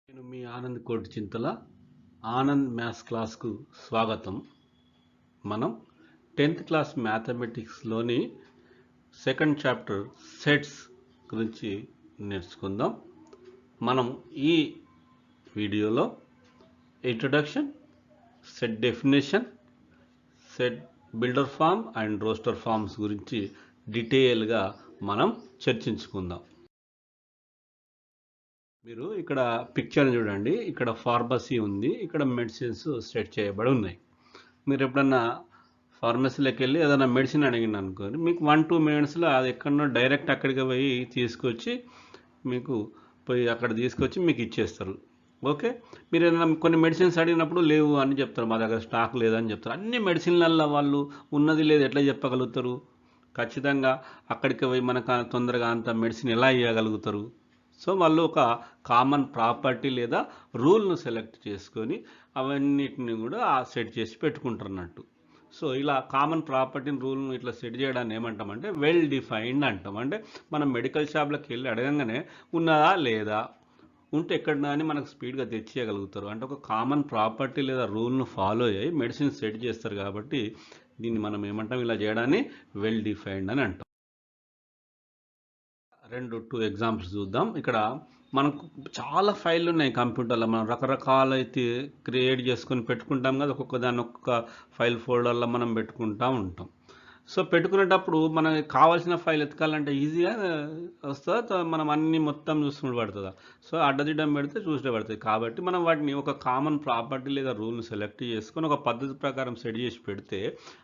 నేను మీ ఆనంద్ కోటి చింతల ఆనంద్ మ్యాథ్స్ క్లాస్కు స్వాగతం. మనం 10th క్లాస్ మ్యాథమెటిక్స్లోని సెకండ్ చాప్టర్ సెట్స్ గురించి నేర్చుకుందాం. మనం ఈ వీడియోలో introduction, set definition, set builder form and roster forms గురించి డీటెయిల్గా మనం చర్చించుకుందాం. మీరు ఇక్కడ పిక్చర్ చూడండి. ఇక్కడ ఫార్మసీ ఉంది, ఇక్కడ మెడిసిన్స్ సెట్ చేయబడి ఉన్నాయి. మీరు ఎప్పుడన్నా ఫార్మసీలోకి వెళ్ళి ఏదైనా మెడిసిన్ అడిగింది అనుకోండి, మీకు 1-2 మినిట్స్లో అది ఎక్కడో డైరెక్ట్ అక్కడికి పోయి తీసుకొచ్చి అక్కడ తీసుకొచ్చి మీకు ఇచ్చేస్తారు. ఓకే, మీరు ఏదైనా కొన్ని మెడిసిన్స్ అడిగినప్పుడు లేవు అని చెప్తారు, మా దగ్గర స్టాక్ లేదని చెప్తారు. అన్ని మెడిసిన్లల్లో వాళ్ళు ఉన్నది లేదు ఎట్లా చెప్పగలుగుతారు? ఖచ్చితంగా అక్కడికి పోయి మనకు తొందరగా అంత మెడిసిన్ ఎలా ఇవ్వగలుగుతారు? సో వాళ్ళు ఒక కామన్ ప్రాపర్టీ లేదా రూల్ను సెలెక్ట్ చేసుకొని అవన్నిటిని కూడా సెట్ చేసి పెట్టుకుంటారు అన్నట్టు. సో ఇలా కామన్ ప్రాపర్టీని రూల్ను ఇట్లా సెట్ చేయడాన్ని ఏమంటామంటే వెల్ డిఫైన్డ్ అంటాం. అంటే మనం మెడికల్ షాప్లోకి వెళ్ళి అడగంగానే ఉన్నదా లేదా, ఉంటే ఎక్కడన్నా అని మనకు స్పీడ్గా తెచ్చేయగలుగుతారు. అంటే ఒక కామన్ ప్రాపర్టీ లేదా రూల్ను ఫాలో అయ్యి మెడిసిన్ సెట్ చేస్తారు కాబట్టి దీన్ని మనం ఏమంటాం, ఇలా చేయడాన్ని వెల్ డిఫైన్డ్ అని అంటాం. 2 ఎగ్జాంపుల్స్ చూద్దాం. ఇక్కడ మనకు చాలా ఫైళ్ళు ఉన్నాయి కంప్యూటర్లో. మనం రకరకాల అయితే క్రియేట్ చేసుకొని పెట్టుకుంటాం కదా, ఒక్కొక్క దాన్ని ఒక్కొక్క ఫైల్ ఫోల్డర్లో మనం పెట్టుకుంటూ ఉంటాం. సో పెట్టుకునేటప్పుడు మనకి కావాల్సిన ఫైల్ ఎతకాలంటే ఈజీగా వస్తుందా, మనం అన్ని మొత్తం చూసుకుంటూ పడుతుందా? సో అడ్డదిడ్డం పెడితే చూసే పడుతుంది. కాబట్టి మనం వాటిని ఒక కామన్ ప్రాపర్టీ లేదా రూల్ని సెలెక్ట్ చేసుకొని ఒక పద్ధతి ప్రకారం సెట్ చేసి పెడితే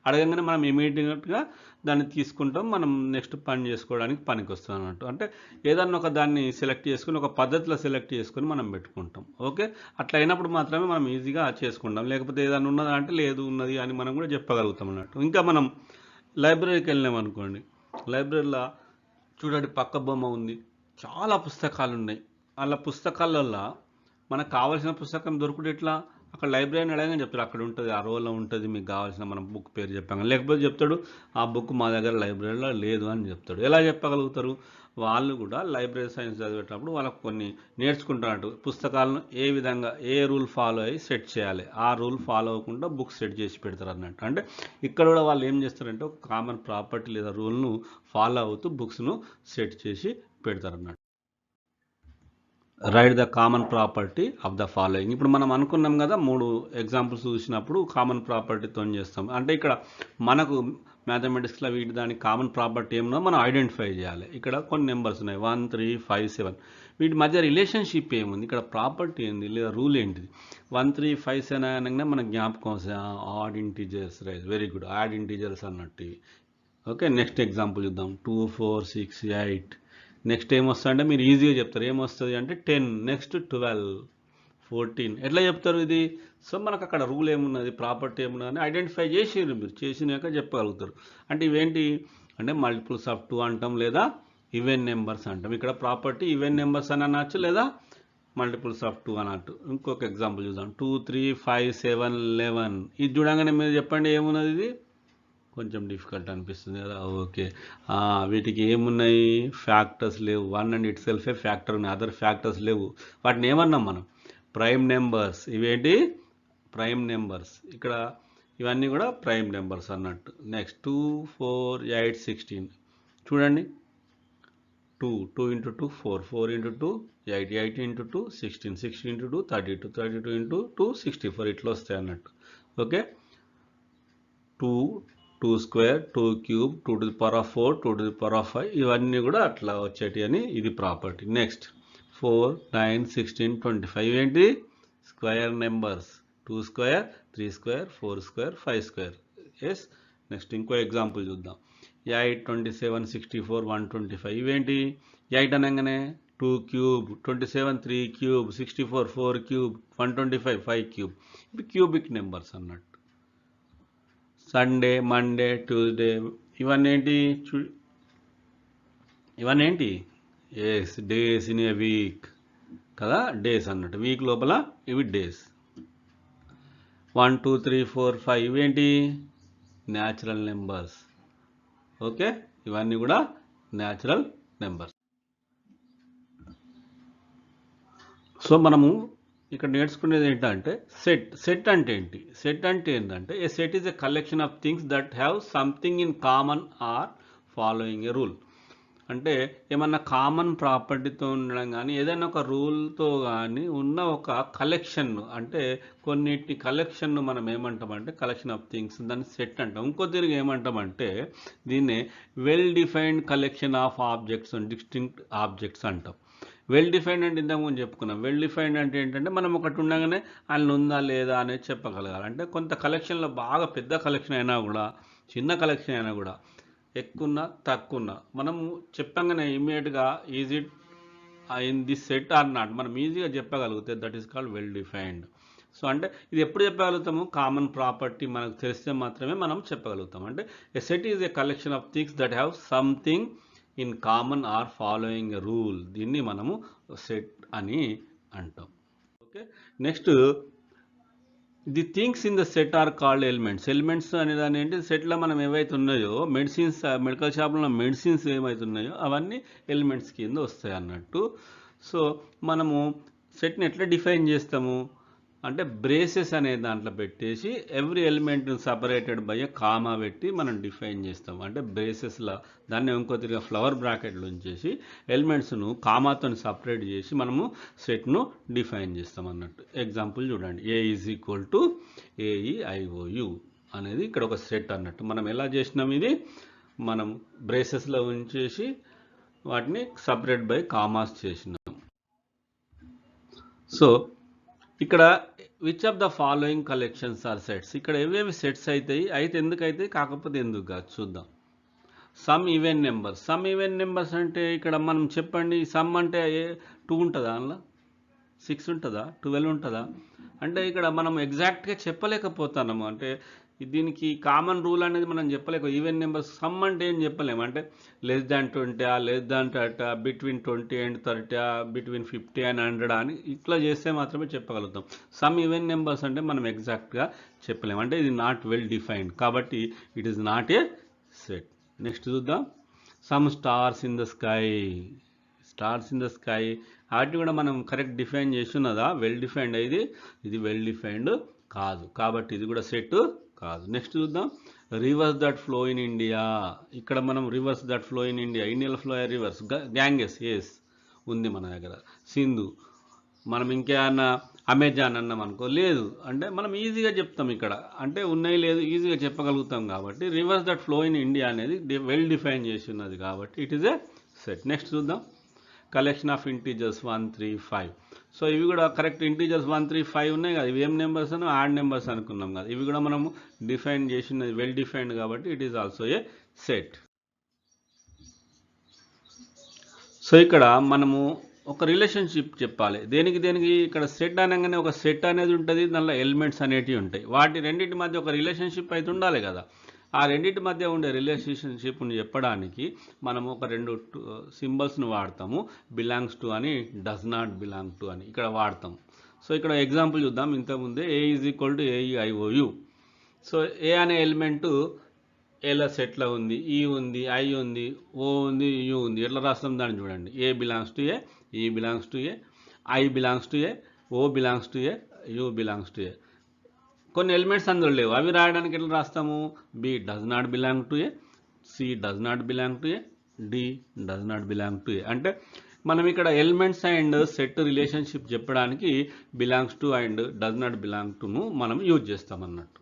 అడగంగానే మనం ఇమీడియట్గా దాన్ని తీసుకుంటాం, మనం నెక్స్ట్ పని చేసుకోవడానికి పనికి వస్తుంది అన్నట్టు. అంటే ఏదన్నా ఒక దాన్ని సెలెక్ట్ చేసుకుని ఒక పద్ధతిలో సెలెక్ట్ చేసుకొని మనం పెట్టుకుంటాం. ఓకే, అట్లా అయినప్పుడు మాత్రమే మనం ఈజీగా చేసుకుంటాం. లేకపోతే ఏదన్నా ఉన్నదా అంటే లేదు ఉన్నది అని మనం కూడా చెప్పగలుగుతాం అన్నట్టు. ఇంకా మనం లైబ్రరీకి వెళ్ళినాం అనుకోండి, లైబ్రరీలో చూడండి పక్క బొమ్మ ఉంది, చాలా పుస్తకాలు ఉన్నాయి. అలా పుస్తకాలలో మనకు కావాల్సిన పుస్తకం దొరుకుతుంది. ఎట్లా? అక్కడ లైబ్రరీని అడగని చెప్తాడు, అక్కడ ఉంటుంది, ఆ రోల్లో ఉంటుంది, మీకు కావాల్సిన మనం బుక్ పేరు చెప్పాం. లేకపోతే చెప్తాడు ఆ బుక్ మా దగ్గర లైబ్రరీలో లేదు అని చెప్తాడు. ఎలా చెప్పగలుగుతారు? వాళ్ళు కూడా లైబ్రరీ సైన్స్ చదివేటప్పుడు వాళ్ళకు కొన్ని నేర్చుకుంటున్నట్టు పుస్తకాలను ఏ విధంగా ఏ రూల్ ఫాలో అయ్యి సెట్ చేయాలి, ఆ రూల్ ఫాలో అవ్వకుండా బుక్ సెట్ చేసి పెడతారు అన్నట్టు. అంటే ఇక్కడ కూడా వాళ్ళు ఏం చేస్తారంటే ఒక కామన్ ప్రాపర్టీ లేదా రూల్ను ఫాలో అవుతూ బుక్స్ను సెట్ చేసి పెడతారు అన్నట్టు. Right the common property of the following. ఇప్పుడు మనం అనుకున్నాం కదా, 3 ఎగ్జాంపుల్స్ చూసినప్పుడు కామన్ ప్రాపర్టీతో చేస్తాం. అంటే ఇక్కడ మనకు మ్యాథమెటిక్స్లో దానికి కామన్ ప్రాపర్టీ ఏమన్నా మనం ఐడెంటిఫై చేయాలి. ఇక్కడ కొన్ని నెంబర్స్ ఉన్నాయి 1, 3, 5, 7. వీటి మధ్య రిలేషన్షిప్ ఏముంది, ఇక్కడ ప్రాపర్టీ ఏంది లేదా రూల్ ఏంటిది? 1, 3, 5, 7 అనగానే మన జ్ఞాపకం వస్తుంది odd integers. Right, very good, odd integers అన్నట్టు. ఓకే, నెక్స్ట్ ఎగ్జాంపుల్ చూద్దాం. 2, 4, 6, 8. నెక్స్ట్ ఏమొస్తుందంటే మీరు ఈజీగా చెప్తారు, ఏమొస్తుంది అంటే 10, నెక్స్ట్ 12, 14. ఎట్లా చెప్తారు ఇది? సో మనకు అక్కడ రూల్ ఏమున్నది, ప్రాపర్టీ ఏమున్నది అని ఐడెంటిఫై చేసిరు, మీరు చేసినాక చెప్పగలుగుతారు. అంటే ఇవేంటి అంటే మల్టిపుల్స్ ఆఫ్ 2 అంటాం లేదా ఈవెన్ నెంబర్స్ అంటాం. ఇక్కడ ప్రాపర్టీ ఈవెన్ నెంబర్స్ అని అనొచ్చు లేదా మల్టిపుల్స్ ఆఫ్ 2 అన్నట్టు. ఇంకొక ఎగ్జాంపుల్ చూద్దాం. 2, 3, 5, 7, 11. ఇది చూడంగానే మీరు చెప్పండి ఏమున్నది ఇది? కొంచెం డిఫికల్ట్ అనిపిస్తుంది కదా. ఓకే, వీటికి ఏమున్నాయి? ఫ్యాక్టర్స్ లేవు. 1 అండ్ ఇట్ సెల్ఫే ఫ్యాక్టర్ ఉన్నాయి, అదర్ ఫ్యాక్టర్స్ లేవు. వాటిని ఏమన్నాం మనం? Prime numbers. ఇవేంటి? Prime numbers. ఇక్కడ ఇవన్నీ కూడా ప్రైమ్ నెంబర్స్ అన్నట్టు. నెక్స్ట్ 2, 4, 8, 16. చూడండి, 2 into 2 4, 4 into 2 8, 8 into 2 16, 16 into 2 32, 32 into 2 64. ఇట్లా వస్తాయి అన్నట్టు. Okay, 2, 2 square, 2 cube, 2 to the power of 4, 2 to the power of 5. ఇవన్నీ కూడా అట్లా వచ్చేటి అని ఇది ప్రాపర్టీ. నెక్స్ట్ 4, 9, 16, 25. ఏంటి? Square numbers. 2 square, 3 square, 4 square, 5 square. Yes. Next ఇంకో ఎగ్జాంపుల్ చూద్దాం. 8, 27, 64, 125. ఇవేంటి? 8 అనగానే 2 క్యూబ్, 27 3 క్యూబ్, 64 4 క్యూబ్, 125 5 క్యూబ్. ఇవి క్యూబిక్ నెంబర్స్ అన్నట్టు. Sunday, Monday, Tuesday. ఇవన్నీ ఏంటి? ఇవన్నీ ఏంటి? Yes, days in a week కదా, డేస్ అన్నట్టు. వీక్ లోపల ఇవి డేస్. 1, 2, 3, 4, 5. ఇవేంటి? Natural numbers. ఓకే, ఇవన్నీ కూడా న్యాచురల్ నెంబర్స్. సో మనము ఇక్కడ నేర్చుకునేది ఏంటంటే సెట్ అంటే ఏంటి? సెట్ అంటే ఏంటంటే a set is a collection of things that have something in common or following a rule. అంటే ఏమన్నా కామన్ ప్రాపర్టీతో ఉండడం కానీ ఏదైనా ఒక రూల్తో కానీ ఉన్న ఒక కలెక్షన్, అంటే కొన్నిటి కలెక్షన్ను మనం ఏమంటామంటే కలెక్షన్ ఆఫ్ థింగ్స్, దాన్ని సెట్ అంటాం. ఇంకో తిరిగి ఏమంటామంటే దీన్నే well defined collection of objects, distinct objects అంటాం. వెల్ డిఫైన్డ్ అంటే ఇంతకుముందు చెప్పుకున్నాం. వెల్ డిఫైన్డ్ అంటే ఏంటంటే మనం ఒకటి ఉండగానే అందులో ఉందా లేదా అనేది చెప్పగలగాలి. అంటే కొంత కలెక్షన్లో బాగా పెద్ద కలెక్షన్ అయినా కూడా, చిన్న కలెక్షన్ అయినా కూడా, ఎక్కువ తక్కువ మనము చెప్పంగానే ఇమీడియట్గా is it in this set or not మనం ఈజీగా చెప్పగలిగితే that is called well defined. So అంటే ఇది ఎప్పుడు చెప్పగలుగుతాము? కామన్ ప్రాపర్టీ మనకు తెలిస్తే మాత్రమే మనం చెప్పగలుగుతాం. అంటే a set is a collection of things that have something in common or following a rule. దీన్ని మనము సెట్ అని అంటాం. Okay, next the things in the set are called elements. Elements అనేదాన్ని ఏంటి? సెట్లో మనం ఏవైతే ఉన్నాయో మెడిసిన్స్, మెడికల్ షాప్లో మెడిసిన్స్ ఏమైతే ఉన్నాయో అవన్నీ ఎలిమెంట్స్ కింద వస్తాయి అన్నట్టు. సో మనము సెట్ని ఎట్లా డిఫైన్ చేస్తాము అంటే బ్రేసెస్ అనే దాంట్లో పెట్టేసి every element separated by a comma పెట్టి మనం డిఫైన్ చేస్తాం. అంటే బ్రేసెస్లో దాన్ని ఇంకో తిరిగి ఫ్లవర్ బ్రాకెట్లు ఉంచేసి ఎలిమెంట్స్ను కామాతో సపరేట్ చేసి మనము సెట్ను డిఫైన్ చేస్తాం అన్నట్టు. ఎగ్జాంపుల్ చూడండి, ఏ ఈజ్ ఈక్వల్ టు AEIOU అనేది ఇక్కడ ఒక సెట్ అన్నట్టు. మనం ఎలా చేసినాం? ఇది మనం బ్రేసెస్లో ఉంచేసి వాటిని సపరేట్ బై కామాస్ చేసినాం. సో ఇక్కడ which of the following collections are sets. ఇక్కడ ఏవేవి సెట్స్ అవుతాయి, అయితే ఎందుకైతే కాకపోతే ఎందుకు కాదు చూద్దాం. Some even numbers. Some even numbers అంటే ఇక్కడ మనం చెప్పండి, సమ్ అంటే 2 ఉంటుందా, అందులో 6 ఉంటుందా, 12 ఉంటుందా? అంటే ఇక్కడ మనం ఎగ్జాక్ట్గా చెప్పలేకపోతున్నాము. అంటే దీనికి కామన్ రూల్ అనేది మనం చెప్పలేక ఈవెన్ నెంబర్స్ సమ్ అంటే ఏం చెప్పలేము. అంటే less than 20, less than 30, between 20 and 30, between 50 and 100 అని ఇట్లా చేస్తే మాత్రమే చెప్పగలుగుతాం. సమ్ ఈవెన్ నెంబర్స్ అంటే మనం ఎగ్జాక్ట్గా చెప్పలేము. అంటే ఇది నాట్ వెల్ డిఫైన్డ్, కాబట్టి it is not a set. Next చూద్దాం, some stars in the sky. Stars in the sky వాటిని కూడా మనం కరెక్ట్ డిఫైన్ చేస్తున్నదా? Well defined. ఇది వెల్ డిఫైన్డ్ కాదు, కాబట్టి ఇది కూడా సెట్ కాదు. నెక్స్ట్ చూద్దాం, rivers that flow in India. ఇక్కడ మనం rivers that flow in India, Indian flow rivers, Ganges ఎస్ ఉంది మన దగ్గర, సింధు. మనం ఇంకేమన్నా అమెజాన్ అన్నాం అనుకో, లేదు అంటే మనం ఈజీగా చెప్తాం. ఇక్కడ అంటే ఉన్నాయి లేదు ఈజీగా చెప్పగలుగుతాం, కాబట్టి reverse that flow in India అనేది వెల్ డిఫైన్ చేసి ఉన్నది, కాబట్టి it is a set. Next చూద్దాం, కలెక్షన్ ఆఫ్ ఇంటీజర్స్ 1, 3, 5. సో ఇవి కూడా కరెక్ట్ ఇంటీజర్స్ 1, 3, 5 ఉన్నాయి కదా, ఇవి ఏం నెంబర్స్ అని యాడ్ నెంబర్స్ అనుకున్నాం కదా, ఇవి కూడా మనము డిఫైన్ చేసినది వెల్ డిఫైన్డ్, కాబట్టి it is also a set. So ఇక్కడ మనము ఒక రిలేషన్షిప్ చెప్పాలి. దేనికి ఇక్కడ సెట్ అనగానే ఒక సెట్ అనేది ఉంటుంది, దానిలో ఎలిమెంట్స్ అనేటివి ఉంటాయి. వాటి రెండింటి మధ్య ఒక రిలేషన్షిప్ అయితే ఉండాలి కదా. ఆ రెండింటి మధ్య ఉండే రిలేషన్షిప్ని చెప్పడానికి మనము ఒక 2 సింబల్స్ని వాడతాము. బిలాంగ్స్ టు అని, డస్ నాట్ బిలాంగ్ టు అని ఇక్కడ వాడతాం. సో ఇక్కడ ఎగ్జాంపుల్ చూద్దాం. ఇంతకుముందే A is equal to AEIOU. So A అనే ఎలిమెంటు ఏలో సెట్లో ఉంది, ఈ ఉంది, ఐ ఉంది, ఓ ఉంది, యూ ఉంది. ఎట్లా రాస్తాం దాన్ని చూడండి. ఏ belongs to A, E belongs to A, I belongs to A, O belongs to A, U belongs to A. కొన్ని ఎలిమెంట్స్ అందులో లేవు, అవి రాయడానికి ఎట్లా రాస్తాము? B does not belong to A, C does not belong to A, D does not belong to A. అంటే మనం ఇక్కడ ఎలిమెంట్స్ అండ్ సెట్ రిలేషన్షిప్ చెప్పడానికి belongs to and does not belong టును మనం యూజ్ చేస్తాం అన్నట్టు.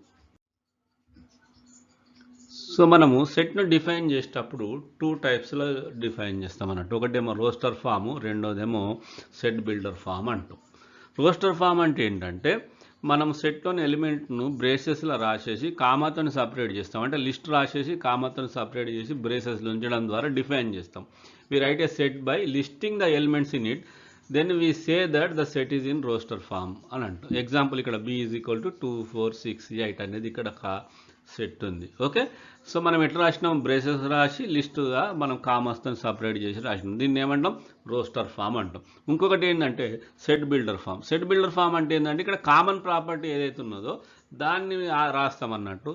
సో మనము సెట్ను డిఫైన్ చేసేటప్పుడు 2 టైప్స్లో డిఫైన్ చేస్తాం అన్నట్టు. ఒకటేమో రోస్టర్ ఫాము, రెండోదేమో సెట్ బిల్డర్ ఫామ్ అంటాం. రోస్టర్ ఫామ్ అంటే ఏంటంటే మనం సెట్లోని ఎలిమెంట్ను బ్రేసెస్లో రాసేసి కామాతో సపరేట్ చేస్తాం. అంటే లిస్ట్ రాసేసి కామాతో సపరేట్ చేసి బ్రేసెస్లో ఉంచడం ద్వారా డిఫైన్ చేస్తాం. We write a set by listing the elements in it, then we say that the set is in roster form అని అంటాం. ఎగ్జాంపుల్ ఇక్కడ B ఈజ్ ఈక్వల్ టు 2, 4, 6, 8 అనేది ఇక్కడ ఒక సెట్ ఉంది. ఓకే, సో మనం ఎట్లా రాసినాం? బ్రేసెస్ రాసి లిస్టుగా మనం కామాస్తో సపరేట్ చేసి రాసినాం. దీన్ని ఏమంటాం? రోస్టర్ ఫామ్ అంటాం. ఇంకొకటి ఏంటంటే set builder form. Set builder form అంటే ఏంటంటే ఇక్కడ కామన్ ప్రాపర్టీ ఏదైతే ఉన్నదో దాన్ని రాస్తాం అన్నట్టు.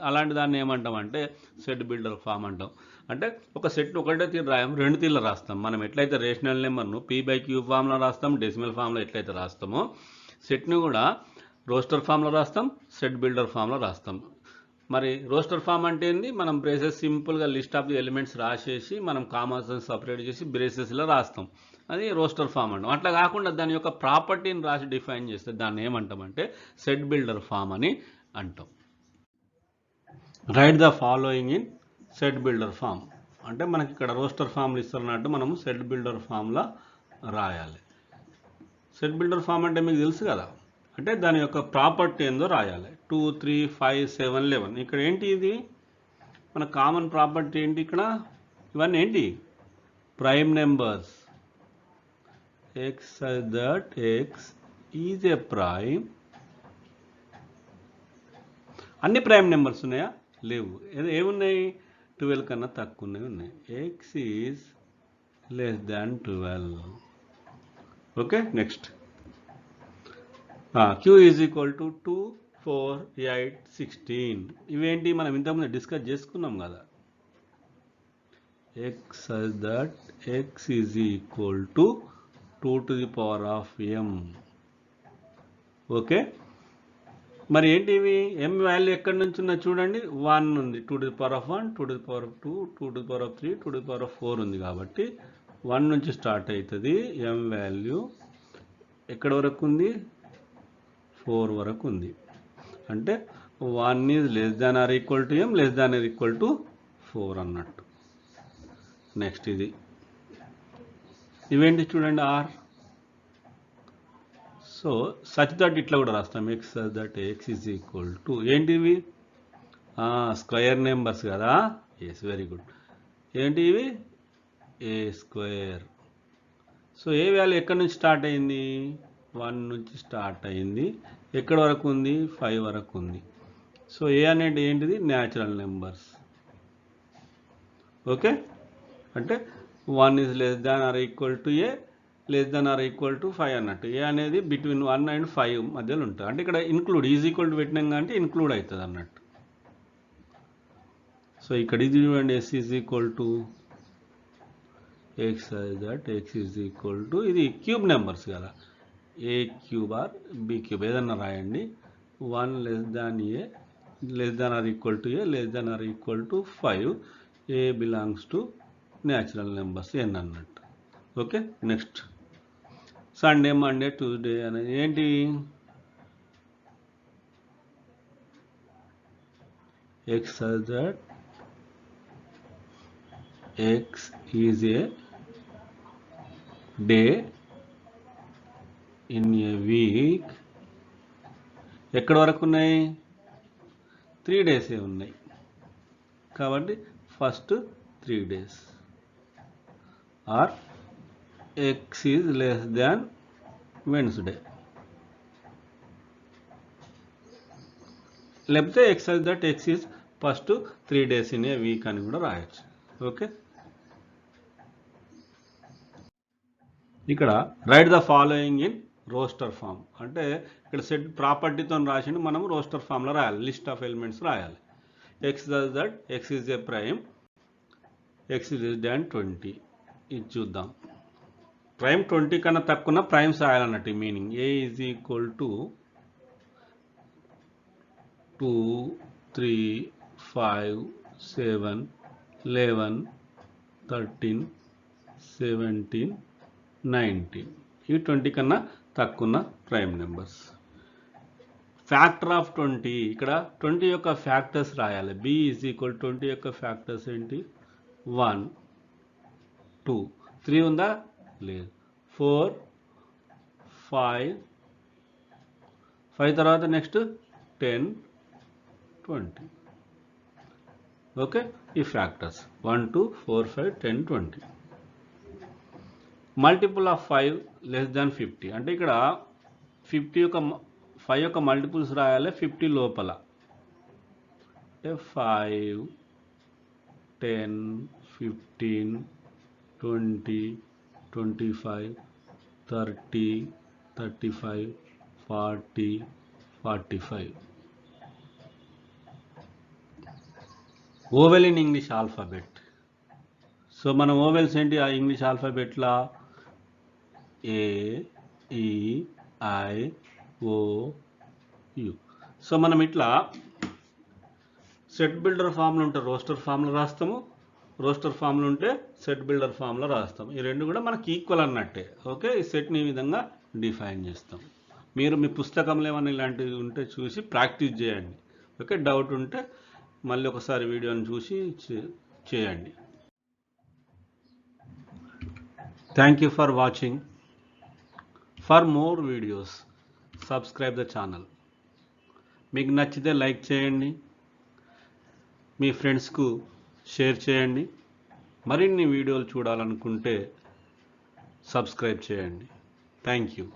అలాంటి దాన్ని ఏమంటామంటే సెట్ బిల్డర్ ఫామ్ అంటాం. అంటే ఒక సెట్ ఒకటే తీరు రాయం, రెండు తీర్లు రాస్తాం. మనం ఎట్లయితే రేషనల్ నెంబర్ను P/Q ఫామ్లో రాస్తాం, డెసిమల్ ఫామ్లో ఎట్లయితే రాస్తామో సెట్ని కూడా రోస్టర్ ఫామ్లో రాస్తాం, సెట్ బిల్డర్ ఫామ్లో రాస్తాం. మరి రోస్టర్ ఫామ్ అంటే ఏంది? మనం బ్రేసెస్ సింపుల్గా లిస్ట్ ఆఫ్ ది ఎలిమెంట్స్ రాసేసి మనం కామాస్ సపరేట్ చేసి బ్రేసెస్లో రాస్తాం. అది రోస్టర్ ఫామ్ అంటాం. అట్లా కాకుండా దాని యొక్క ప్రాపర్టీని రాసి డిఫైన్ చేస్తే దాన్ని ఏమంటామంటే సెట్ బిల్డర్ ఫామ్ అని అంటాం. Right the following in set builder form అంటే మనకి ఇక్కడ రోస్టర్ ఫామ్లు ఇస్తున్నట్టు మనము సెట్ బిల్డర్ ఫామ్లా రాయాలి. సెట్ బిల్డర్ ఫామ్ అంటే మీకు తెలుసు కదా, అంటే దాని యొక్క ప్రాపర్టీ ఏందో రాయాలి. 2, 3, 5, 7, 11. ఇక్కడ ఏంటి ఇది మన కామన్ ప్రాపర్టీ ఏంటి? ఇక్కడ ఇవన్నీ ఏంటి? Prime numbers. x such that x is a prime. అన్ని ప్రైమ్ నెంబర్స్ ఉన్నాయా? లేవు. ఏమున్నాయి? 12 కన్నా తక్కువ ఉన్నాయి. x is less than 12. Okay, next q is equal to 2, 4, 8, 16. ఇవేంటి మనం ఇంతకుముందు డిస్కస్ చేసుకున్నాం కదా. x such that x is equal to 2 to the power of m. Okay, మరి ఏంటి ఇవి? m వాల్యూ ఎక్కడి నుంచి ఉందో చూడండి. 1 ఉంది, 2 to the power of 1, 2 to the power of 2, 2 to the power of 3, 2 to the power of 4 ఉంది. కాబట్టి 1 నుంచి స్టార్ట్ అవుతుంది. m వాల్యూ ఎక్కడి వరకు ఉంది? 4 వరకు ఉంది. అంటే 1 is less than or equal to m, less than or equal to 4 అన్నట్టు. నెక్స్ట్ ఇవేంటి చూడండి, r. సో సచ్ దట్ ఇట్లా కూడా రాస్తాం. x such that x is equal to ఏంటివి? స్క్వేర్ నెంబర్స్ కదా. Yes, very good. ఏంటి ఇవి? A square. So a value ఎక్కడి నుంచి స్టార్ట్ అయింది? 1 నుంచి స్టార్ట్ అయింది. ఎక్కడి వరకు ఉంది? 5 వరకు ఉంది. సో ఏ అనేది ఏంటిది? Natural numbers. ఓకే, అంటే 1 is less than or equal to A, less than or equal to 5 అన్నట్టు. ఏ అనేది బిట్వీన్ 1 and 5 మధ్యలో ఉంటుంది. అంటే ఇక్కడ ఇన్క్లూడ్ ఈజ్ ఈక్వల్ టు పెట్టినాం అంటే ఇన్క్లూడ్ అవుతుంది అన్నట్టు. సో ఇక్కడ ఇది చూడండి, S is equal to X that X is equal to ఇది క్యూబ్ నెంబర్స్ కదా. A cube or B cube ఏదన్నా రాయండి. 1 less than A, less than or equal to A, less than or equal to 5. A belongs to natural numbers N అన్నట్టు. Okay, next Sunday, Monday, Tuesday అనేది ఏంటి? X such that x is a day in a week. ఎక్కడి వరకు ఉన్నాయి? 3 డేసే ఉన్నాయి. కాబట్టి first 3 days. Or x is less than Wednesday. లేకపోతే x such that x is first 3 days in a week అని కూడా రాయొచ్చు. ఓకే, ఇక్కడ write the following in roster form అంటే ఇక్కడ సెట్ ప్రాపర్టీతో రాసిండు, మనం రోస్టర్ ఫామ్లో రాయాలి. లిస్ట్ ఆఫ్ ఎలిమెంట్స్ రాయాలి. x such that x is a prime, x is less than 20. ఇది చూద్దాం. ప్రైమ్ 20 కన్నా తక్కువ ప్రైమ్స్ రాయాలన్నట్టు meaning. A is equal to 2, 3, 5, 7, 11, 13, 17, 19. ఇవి 20 కన్నా తక్కువ ప్రైమ్ నెంబర్స్. ఫ్యాక్టర్ ఆఫ్ 20, ఇక్కడ 20 యొక్క ఫ్యాక్టర్స్ రాయాలి. b ఈజ్ ఈక్వల్ 20 యొక్క ఫ్యాక్టర్స్ ఏంటి? 1, 2, 3 ఉందా? లేదు. 4, 5 తర్వాత నెక్స్ట్ 10, 20. ఓకే, ఈ factors 1, 2, 4, 5, 10, 20. Multiple of 5 less than 50 అంటే ఇక్కడ 50 యొక్క 5 యొక్క మల్టిపుల్స్ రాయాలి 50 లోపల. అంటే 5, 10, 15, 20, 25, 30, 35, 40, 45. Vowel in English alphabet. So మన ఓవెల్స్ ఏంటి ఆ ఇంగ్లీష్ ఆల్ఫాబెట్లా? ఏ, ఈ, ఐ, ఓ, యు. సో మనం ఇట్లా సెట్ బిల్డర్ ఫామ్లో ఉంటే రోస్టర్ ఫామ్లో రాస్తాము, రోస్టర్ ఫామ్లో ఉంటే సెట్ బిల్డర్ ఫామ్లో రాస్తాం. ఈ రెండు కూడా మనకి ఈక్వల్ అన్నట్టే. ఓకే, ఈ సెట్ని ఈ విధంగా డిఫైన్ చేస్తాం. మీరు మీ పుస్తకంలో ఏమైనా ఇలాంటివి ఉంటే చూసి ప్రాక్టీస్ చేయండి. ఓకే, డౌట్ ఉంటే మళ్ళీ ఒకసారి వీడియోని చూసి చేయండి. Thank you for watching. For more videos subscribe the channel. మీకు నచ్చితే లైక్ చేయండి, మీ ఫ్రెండ్స్కు షేర్ చేయండి. మరిన్ని వీడియోలు చూడాలనుకుంటే సబ్స్క్రైబ్ చేయండి. Thank you.